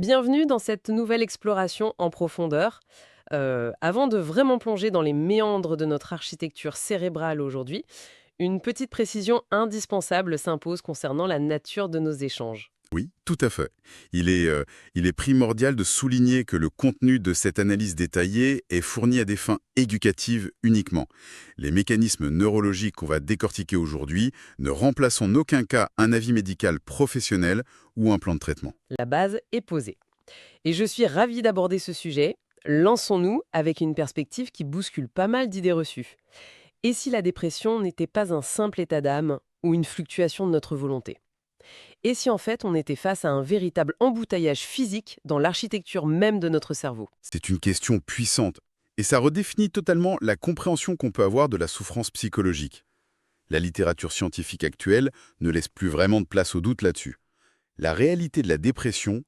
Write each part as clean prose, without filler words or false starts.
Bienvenue dans cette nouvelle exploration en profondeur. Avant de vraiment plonger dans les méandres de notre architecture cérébrale aujourd'hui, une petite précision indispensable s'impose concernant la nature de nos échanges. Oui, tout à fait. Il est primordial de souligner que le contenu de cette analyse détaillée est fourni à des fins éducatives uniquement. Les mécanismes neurologiques qu'on va décortiquer aujourd'hui ne remplacent en aucun cas un avis médical professionnel ou un plan de traitement. La base est posée. Et je suis ravie d'aborder ce sujet. Lançons-nous avec une perspective qui bouscule pas mal d'idées reçues. Et si la dépression n'était pas un simple état d'âme ou une fluctuation de notre volonté? Et si en fait on était face à un véritable embouteillage physique dans l'architecture même de notre cerveau? C'est une question puissante et ça redéfinit totalement la compréhension qu'on peut avoir de la souffrance psychologique. La littérature scientifique actuelle ne laisse plus vraiment de place au doute là-dessus. La réalité de la dépression,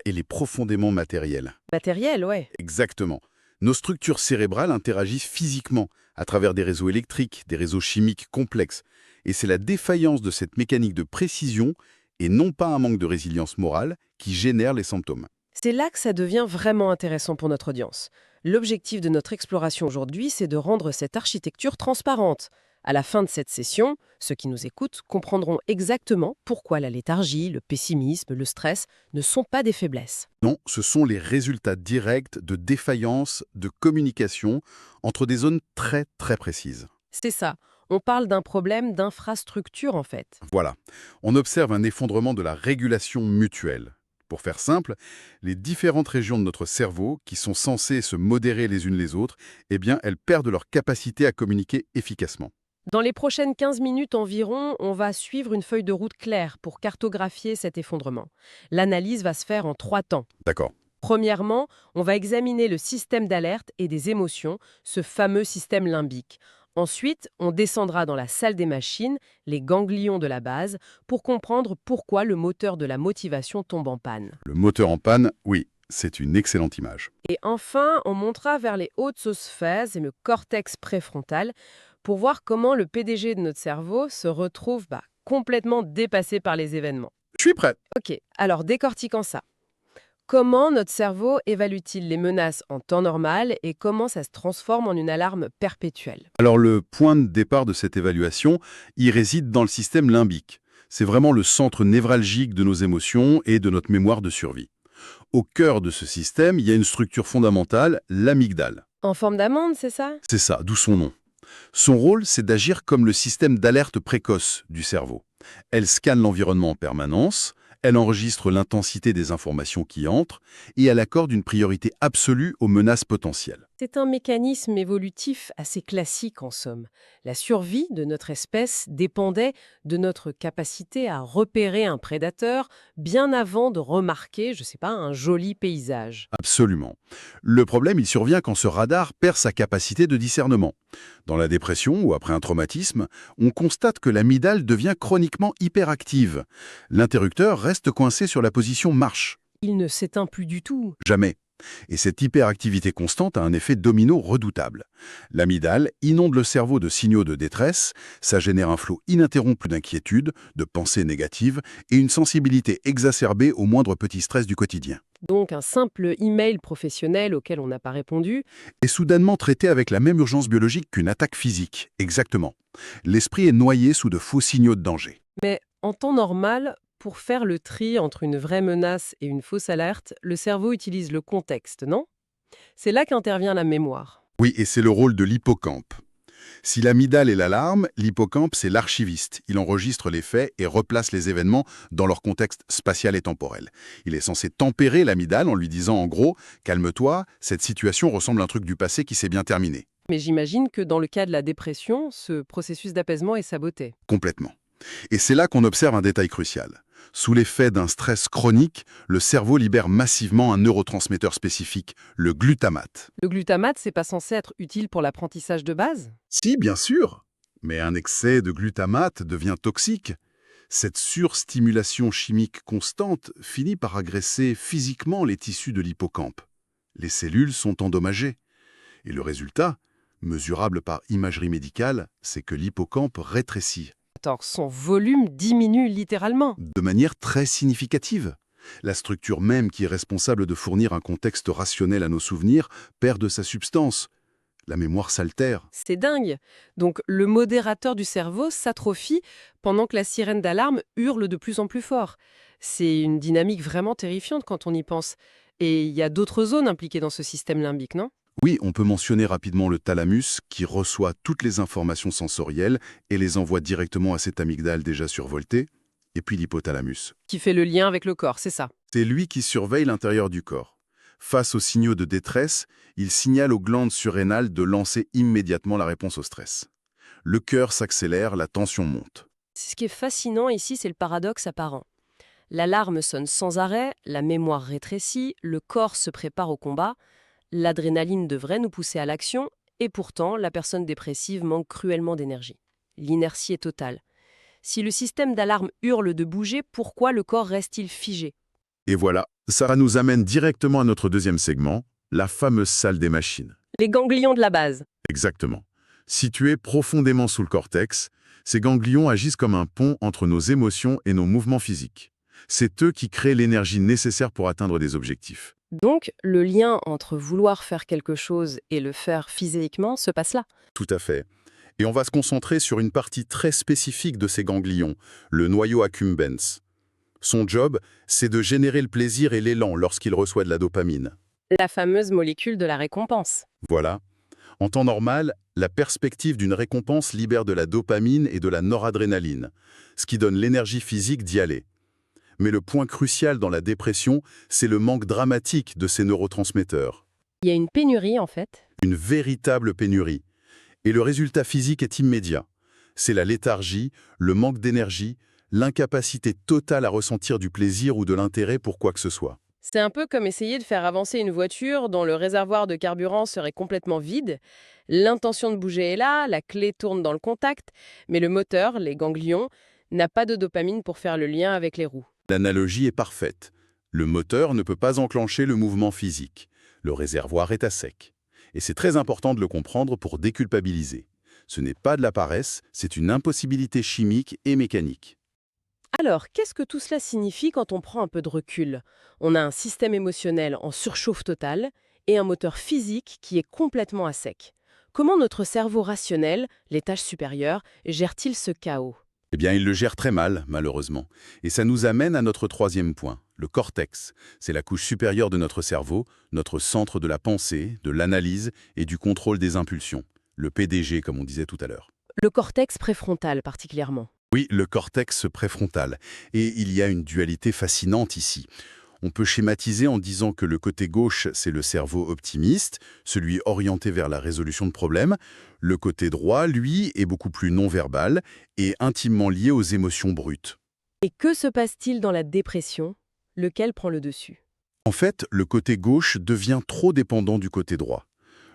elle est profondément matérielle. Matériel, ouais. Exactement. Nos structures cérébrales interagissent physiquement à travers des réseaux électriques, des réseaux chimiques complexes. Et c'est la défaillance de cette mécanique de précision, et non pas un manque de résilience morale, qui génère les symptômes. C'est là que ça devient vraiment intéressant pour notre audience. L'objectif de notre exploration aujourd'hui, c'est de rendre cette architecture transparente. À la fin de cette session, ceux qui nous écoutent comprendront exactement pourquoi la léthargie, le pessimisme, le stress ne sont pas des faiblesses. Non, ce sont les résultats directs de défaillance de communication entre des zones très très précises. C'est ça. On parle d'un problème d'infrastructure en fait. Voilà. On observe un effondrement de la régulation mutuelle. Pour faire simple, les différentes régions de notre cerveau, qui sont censées se modérer les unes les autres, elles perdent leur capacité à communiquer efficacement. Dans les prochaines 15 minutes environ, on va suivre une feuille de route claire pour cartographier cet effondrement. L'analyse va se faire en 3 temps. D'accord. Premièrement, on va examiner le système d'alerte et des émotions, ce fameux système limbique. Ensuite, on descendra dans la salle des machines, les ganglions de la base, pour comprendre pourquoi le moteur de la motivation tombe en panne. Le moteur en panne, oui, c'est une excellente image. Et enfin, on montera vers les hautes sphères et le cortex préfrontal pour voir comment le PDG de notre cerveau se retrouve complètement dépassé par les événements. Je suis prêt. Ok, alors décortiquons ça. Comment notre cerveau évalue-t-il les menaces en temps normal et comment ça se transforme en une alarme perpétuelle? Alors le point de départ de cette évaluation, il réside dans le système limbique. C'est vraiment le centre névralgique de nos émotions et de notre mémoire de survie. Au cœur de ce système, il y a une structure fondamentale, l'amygdale. En forme d'amande, c'est ça? C'est ça, d'où son nom. Son rôle, c'est d'agir comme le système d'alerte précoce du cerveau. Elle scanne l'environnement en permanence, elle enregistre l'intensité des informations qui entrent et elle accorde une priorité absolue aux menaces potentielles. C'est un mécanisme évolutif assez classique en somme. La survie de notre espèce dépendait de notre capacité à repérer un prédateur bien avant de remarquer, je sais pas, un joli paysage. Absolument. Le problème, il survient quand ce radar perd sa capacité de discernement. Dans la dépression ou après un traumatisme, on constate que l'amygdale devient chroniquement hyperactive. L'interrupteur reste coincé sur la position marche. Il ne s'éteint plus du tout. Jamais. Et cette hyperactivité constante a un effet domino redoutable. L'amygdale inonde le cerveau de signaux de détresse, ça génère un flot ininterrompu d'inquiétude, de pensées négatives et une sensibilité exacerbée au moindre petit stress du quotidien. Donc un simple email professionnel auquel on n'a pas répondu. Et soudainement traité avec la même urgence biologique qu'une attaque physique. Exactement. L'esprit est noyé sous de faux signaux de danger. Mais en temps normal, pour faire le tri entre une vraie menace et une fausse alerte, le cerveau utilise le contexte, non? C'est là qu'intervient la mémoire. Oui, et c'est le rôle de l'hippocampe. Si l'amygdale est l'alarme, l'hippocampe, c'est l'archiviste. Il enregistre les faits et replace les événements dans leur contexte spatial et temporel. Il est censé tempérer l'amygdale en lui disant en gros « Calme-toi, cette situation ressemble à un truc du passé qui s'est bien terminé. Mais j'imagine que dans le cas de la dépression, ce processus d'apaisement est saboté. » Complètement. Et c'est là qu'on observe un détail crucial. Sous l'effet d'un stress chronique, le cerveau libère massivement un neurotransmetteur spécifique, le glutamate. Le glutamate, c'est pas censé être utile pour l'apprentissage de base? Si, bien sûr. Mais un excès de glutamate devient toxique. Cette surstimulation chimique constante finit par agresser physiquement les tissus de l'hippocampe. Les cellules sont endommagées. Et le résultat, mesurable par imagerie médicale, c'est que l'hippocampe rétrécit. Alors, son volume diminue littéralement. De manière très significative. La structure même qui est responsable de fournir un contexte rationnel à nos souvenirs perd de sa substance. La mémoire s'altère. C'est dingue. Donc le modérateur du cerveau s'atrophie pendant que la sirène d'alarme hurle de plus en plus fort. C'est une dynamique vraiment terrifiante quand on y pense. Et il y a d'autres zones impliquées dans ce système limbique, non? Oui, on peut mentionner rapidement le thalamus qui reçoit toutes les informations sensorielles et les envoie directement à cette amygdale déjà survoltée, et puis l'hypothalamus. Qui fait le lien avec le corps, c'est ça. C'est lui qui surveille l'intérieur du corps. Face aux signaux de détresse, il signale aux glandes surrénales de lancer immédiatement la réponse au stress. Le cœur s'accélère, la tension monte. Ce qui est fascinant ici, c'est le paradoxe apparent. L'alarme sonne sans arrêt, la mémoire rétrécit, le corps se prépare au combat, l'adrénaline devrait nous pousser à l'action, et pourtant, la personne dépressive manque cruellement d'énergie. L'inertie est totale. Si le système d'alarme hurle de bouger, pourquoi le corps reste-t-il figé? Et voilà, ça nous amène directement à notre deuxième segment, la fameuse salle des machines. Les ganglions de la base. Exactement. Situés profondément sous le cortex, ces ganglions agissent comme un pont entre nos émotions et nos mouvements physiques. C'est eux qui créent l'énergie nécessaire pour atteindre des objectifs. Donc, le lien entre vouloir faire quelque chose et le faire physiquement se passe là. Tout à fait. Et on va se concentrer sur une partie très spécifique de ces ganglions, le noyau accumbens. Son job, c'est de générer le plaisir et l'élan lorsqu'il reçoit de la dopamine. La fameuse molécule de la récompense. Voilà. En temps normal, la perspective d'une récompense libère de la dopamine et de la noradrénaline, ce qui donne l'énergie physique d'y aller. Mais le point crucial dans la dépression, c'est le manque dramatique de ces neurotransmetteurs. Il y a une pénurie, en fait. Une véritable pénurie. Et le résultat physique est immédiat. C'est la léthargie, le manque d'énergie, l'incapacité totale à ressentir du plaisir ou de l'intérêt pour quoi que ce soit. C'est un peu comme essayer de faire avancer une voiture dont le réservoir de carburant serait complètement vide. L'intention de bouger est là, la clé tourne dans le contact, mais le moteur, les ganglions, n'a pas de dopamine pour faire le lien avec les roues. L'analogie est parfaite. Le moteur ne peut pas enclencher le mouvement physique. Le réservoir est à sec. Et c'est très important de le comprendre pour déculpabiliser. Ce n'est pas de la paresse, c'est une impossibilité chimique et mécanique. Alors, qu'est-ce que tout cela signifie quand on prend un peu de recul? On a un système émotionnel en surchauffe totale et un moteur physique qui est complètement à sec. Comment notre cerveau rationnel, les tâches supérieures, gère-t-il ce chaos? Eh bien, il le gère très mal, malheureusement. Et ça nous amène à notre troisième point, le cortex. C'est la couche supérieure de notre cerveau, notre centre de la pensée, de l'analyse et du contrôle des impulsions. Le PDG, comme on disait tout à l'heure. Le cortex préfrontal particulièrement. Oui, le cortex préfrontal. Et il y a une dualité fascinante ici. On peut schématiser en disant que le côté gauche, c'est le cerveau optimiste, celui orienté vers la résolution de problèmes. Le côté droit, lui, est beaucoup plus non-verbal et intimement lié aux émotions brutes. Et que se passe-t-il dans la dépression? Lequel prend le dessus? En fait, le côté gauche devient trop dépendant du côté droit.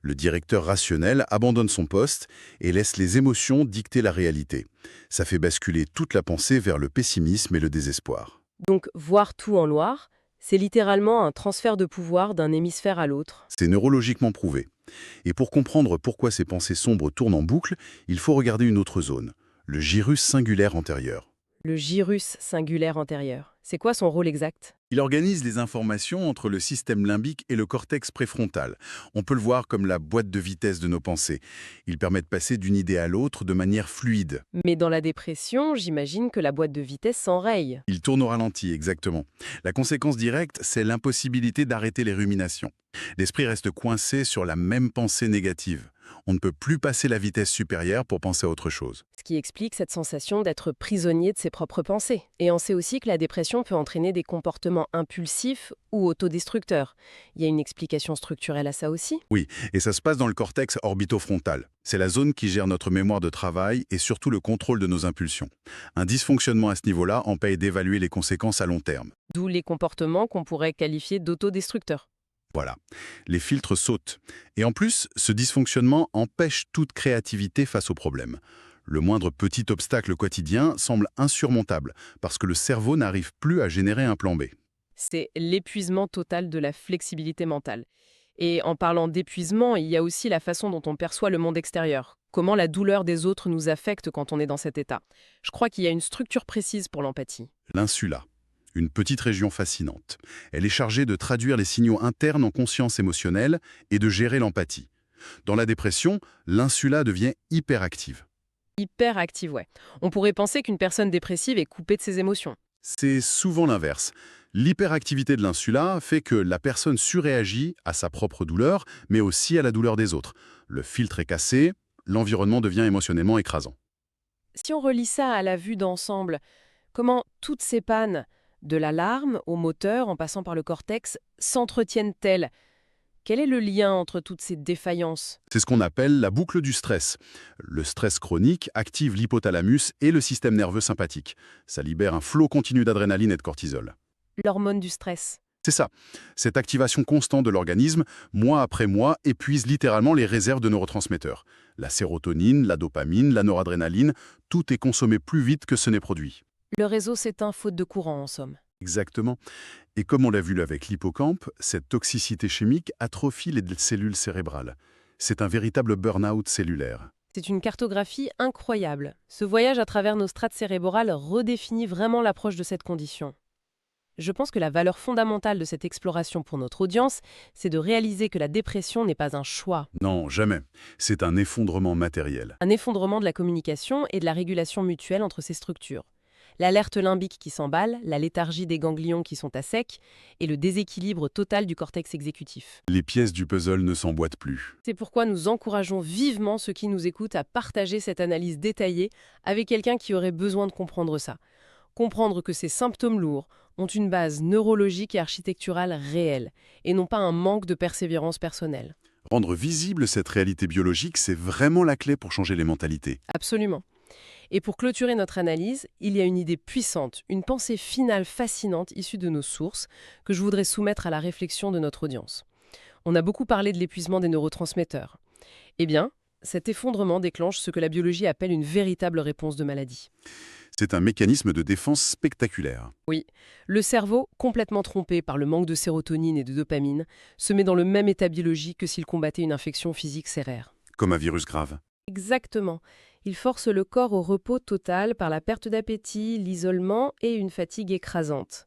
Le directeur rationnel abandonne son poste et laisse les émotions dicter la réalité. Ça fait basculer toute la pensée vers le pessimisme et le désespoir. Donc, voir tout en noir, c'est littéralement un transfert de pouvoir d'un hémisphère à l'autre. C'est neurologiquement prouvé. Et pour comprendre pourquoi ces pensées sombres tournent en boucle, il faut regarder une autre zone, le gyrus singulaire antérieur. Le gyrus singulaire antérieur. C'est quoi son rôle exact? Il organise les informations entre le système limbique et le cortex préfrontal. On peut le voir comme la boîte de vitesse de nos pensées. Il permet de passer d'une idée à l'autre de manière fluide. Mais dans la dépression, j'imagine que la boîte de vitesse s'enraye. Il tourne au ralenti, exactement. La conséquence directe, c'est l'impossibilité d'arrêter les ruminations. L'esprit reste coincé sur la même pensée négative. On ne peut plus passer la vitesse supérieure pour penser à autre chose. Ce qui explique cette sensation d'être prisonnier de ses propres pensées. Et on sait aussi que la dépression peut entraîner des comportements impulsifs ou autodestructeurs. Il y a une explication structurelle à ça aussi? Oui, et ça se passe dans le cortex orbitofrontal. C'est la zone qui gère notre mémoire de travail et surtout le contrôle de nos impulsions. Un dysfonctionnement à ce niveau-là empêche d'évaluer les conséquences à long terme. D'où les comportements qu'on pourrait qualifier d'autodestructeurs. Voilà, les filtres sautent. Et en plus, ce dysfonctionnement empêche toute créativité face aux problèmes. Le moindre petit obstacle quotidien semble insurmontable parce que le cerveau n'arrive plus à générer un plan B. C'est l'épuisement total de la flexibilité mentale. Et en parlant d'épuisement, il y a aussi la façon dont on perçoit le monde extérieur. Comment la douleur des autres nous affecte quand on est dans cet état. Je crois qu'il y a une structure précise pour l'empathie. L'insula, une petite région fascinante. Elle est chargée de traduire les signaux internes en conscience émotionnelle et de gérer l'empathie. Dans la dépression, l'insula devient hyperactive. Hyperactive, ouais. On pourrait penser qu'une personne dépressive est coupée de ses émotions. C'est souvent l'inverse. L'hyperactivité de l'insula fait que la personne surréagit à sa propre douleur, mais aussi à la douleur des autres. Le filtre est cassé, l'environnement devient émotionnellement écrasant. Si on relie ça à la vue d'ensemble, comment toutes ces pannes, de l'alarme au moteur en passant par le cortex, s'entretiennent-elles? Quel est le lien entre toutes ces défaillances? C'est ce qu'on appelle la boucle du stress. Le stress chronique active l'hypothalamus et le système nerveux sympathique. Ça libère un flot continu d'adrénaline et de cortisol. L'hormone du stress. C'est ça. Cette activation constante de l'organisme, mois après mois, épuise littéralement les réserves de neurotransmetteurs. La sérotonine, la dopamine, la noradrénaline, tout est consommé plus vite que ce n'est produit. Le réseau s'éteint faute de courant, en somme. Exactement. Et comme on l'a vu avec l'hippocampe, cette toxicité chimique atrophie les cellules cérébrales. C'est un véritable burn-out cellulaire. C'est une cartographie incroyable. Ce voyage à travers nos strates cérébrales redéfinit vraiment l'approche de cette condition. Je pense que la valeur fondamentale de cette exploration pour notre audience, c'est de réaliser que la dépression n'est pas un choix, Non, jamais. C'est un effondrement matériel. un effondrement de la communication et de la régulation mutuelle entre ces structures. L'alerte limbique qui s'emballe, la léthargie des ganglions qui sont à sec et le déséquilibre total du cortex exécutif. Les pièces du puzzle ne s'emboîtent plus. C'est pourquoi nous encourageons vivement ceux qui nous écoutent à partager cette analyse détaillée avec quelqu'un qui aurait besoin de comprendre ça. Comprendre que ces symptômes lourds ont une base neurologique et architecturale réelle, et non pas un manque de persévérance personnelle. Rendre visible cette réalité biologique, c'est vraiment la clé pour changer les mentalités. Absolument. Et pour clôturer notre analyse, il y a une idée puissante, une pensée finale fascinante issue de nos sources que je voudrais soumettre à la réflexion de notre audience. On a beaucoup parlé de l'épuisement des neurotransmetteurs. Eh bien, cet effondrement déclenche ce que la biologie appelle une véritable réponse de maladie. C'est un mécanisme de défense spectaculaire. Oui, le cerveau, complètement trompé par le manque de sérotonine et de dopamine, se met dans le même état biologique que s'il combattait une infection physique sévère. Comme un virus grave. Exactement. Il force le corps au repos total par la perte d'appétit, l'isolement et une fatigue écrasante.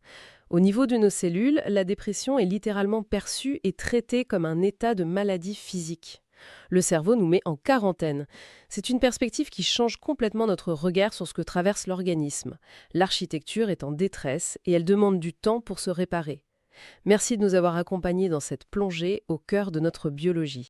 Au niveau de nos cellules, la dépression est littéralement perçue et traitée comme un état de maladie physique. Le cerveau nous met en quarantaine. C'est une perspective qui change complètement notre regard sur ce que traverse l'organisme. L'architecture est en détresse et elle demande du temps pour se réparer. Merci de nous avoir accompagnés dans cette plongée au cœur de notre biologie.